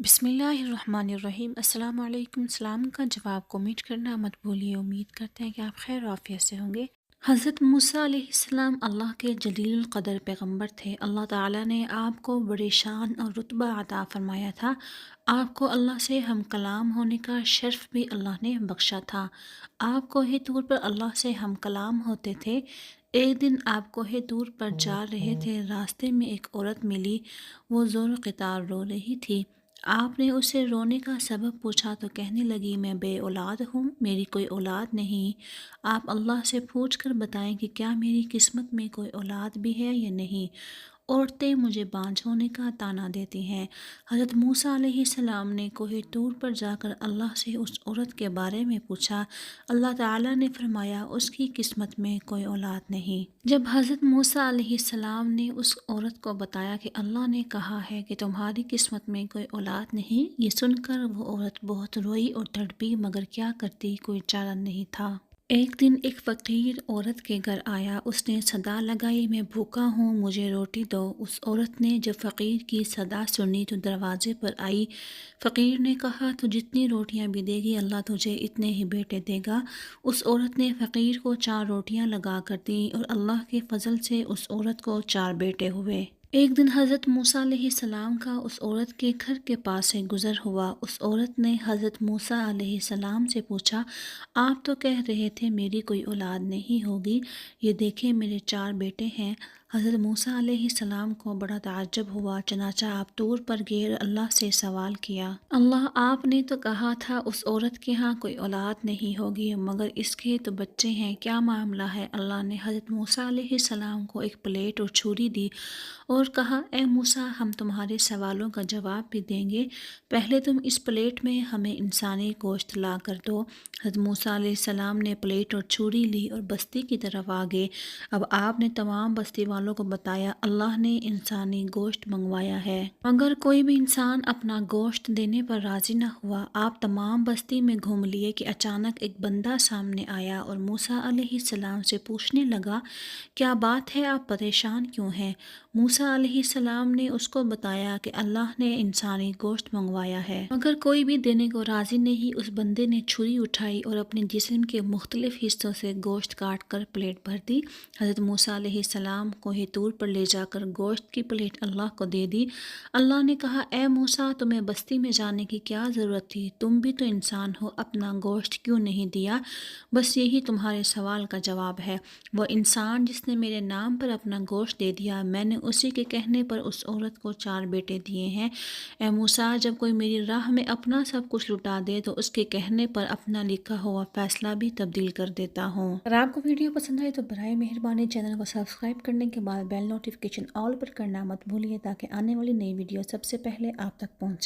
بسم اللہ الرحمن الرحیم۔ السلام علیکم۔ سلام کا جواب کومنٹ کرنا مت بھولیے۔ امید کرتے ہیں کہ آپ خیر و عافیت سے ہوں گے۔ حضرت موسیٰ علیہ السلام اللہ کے جلیل القدر پیغمبر تھے۔ اللہ تعالیٰ نے آپ کو بڑی شان اور رتبہ عطا فرمایا تھا۔ آپ کو اللہ سے ہم کلام ہونے کا شرف بھی اللہ نے بخشا تھا۔ آپ کوہ طور پر اللہ سے ہم کلام ہوتے تھے۔ ایک دن آپ کوہ طور پر جا رہے تھے، راستے میں ایک عورت ملی، وہ زور و قطار رو رہی تھی۔ آپ نے اسے رونے کا سبب پوچھا تو کہنے لگی، میں بے اولاد ہوں، میری کوئی اولاد نہیں۔ آپ اللہ سے پوچھ کر بتائیں کہ کیا میری قسمت میں کوئی اولاد بھی ہے یا نہیں۔ عورتیں مجھے بانجھ ہونے کا طعنہ دیتی ہیں۔ حضرت موسیٰ علیہ السلام نے کوہ طور پر جا کر اللہ سے اس عورت کے بارے میں پوچھا۔ اللہ تعالیٰ نے فرمایا، اس کی قسمت میں کوئی اولاد نہیں۔ جب حضرت موسیٰ علیہ السلام نے اس عورت کو بتایا کہ اللہ نے کہا ہے کہ تمہاری قسمت میں کوئی اولاد نہیں، یہ سن کر وہ عورت بہت روئی اور تڑپی، مگر کیا کرتی، کوئی چارہ نہیں تھا۔ ایک دن ایک فقیر عورت کے گھر آیا۔ اس نے صدا لگائی، میں بھوکا ہوں، مجھے روٹی دو۔ اس عورت نے جب فقیر کی صدا سنی تو دروازے پر آئی۔ فقیر نے کہا، تو جتنی روٹیاں بھی دے گی اللہ تجھے اتنے ہی بیٹے دے گا۔ اس عورت نے فقیر کو 4 روٹیاں لگا کر دیں اور اللہ کے فضل سے اس عورت کو 4 بیٹے ہوئے۔ ایک دن حضرت موسیٰ علیہ السلام کا اس عورت کے گھر کے پاس سے گزر ہوا۔ اس عورت نے حضرت موسیٰ علیہ السلام سے پوچھا، آپ تو کہہ رہے تھے میری کوئی اولاد نہیں ہوگی، یہ دیکھیں میرے 4 بیٹے ہیں۔ حضرت موسیٰ علیہ السلام کو بڑا تعجب ہوا، چنانچہ آپ طور پر گئے، اللہ سے سوال کیا، اللہ آپ نے تو کہا تھا اس عورت کے ہاں کوئی اولاد نہیں ہوگی، مگر اس کے تو بچے ہیں، کیا معاملہ ہے؟ اللہ نے حضرت موسیٰ علیہ السلام کو ایک پلیٹ اور چھری دی اور کہا، اے موسیٰ، ہم تمہارے سوالوں کا جواب بھی دیں گے، پہلے تم اس پلیٹ میں ہمیں انسانی گوشت لا کر دو۔ حضرت موسیٰ علیہ السلام نے پلیٹ اور چھری لی اور بستی کی طرف آگے۔ اب آپ نے تمام بستی والوں کو بتایا، اللہ نے انسانی گوشت منگوایا ہے، مگر کوئی بھی انسان اپنا گوشت دینے پر راضی نہ ہوا۔ آپ تمام بستی میں گھوم لیے کہ اچانک ایک بندہ سامنے آیا اور موسیٰ علیہ السلام سے پوچھنے لگا، کیا بات ہے، آپ پریشان کیوں ہیں؟ موسیٰ علیہ السلام نے اس کو بتایا کہ اللہ نے انسانی گوشت منگوایا ہے، مگر کوئی بھی دینے کو راضی نہیں۔ اس بندے نے چھری اٹھائی اور اپنے جسم کے مختلف حصوں سے گوشت کاٹ کر پلیٹ بھر دی۔ حضرت موسیٰ علیہ السلام کوہ طور پر لے جا کر گوشت کی پلیٹ اللہ کو دے دی۔ اللہ نے کہا، اے موسیٰ، تمہیں بستی میں جانے کی کیا ضرورت تھی؟ تم بھی تو انسان ہو، اپنا گوشت کیوں نہیں دیا؟ بس یہی تمہارے سوال کا جواب ہے۔ وہ انسان جس نے میرے نام پر اپنا گوشت دے دیا، میں نے اسی کے کہنے پر اس عورت کو 4 بیٹے دیے ہیں۔ اے موسیٰ، جب کوئی میری راہ میں اپنا سب کچھ لٹا دے تو اس کے کہنے پر اپنا لکھا ہوا فیصلہ بھی تبدیل کر دیتا ہوں۔ اگر آپ کو ویڈیو پسند آئے تو برائے مہربانی چینل کو سبسکرائب کرنے کے بعد بیل نوٹیفکیشن آل پر کرنا مت بھولیے، تاکہ آنے والی نئی ویڈیو سب سے پہلے آپ تک پہنچے۔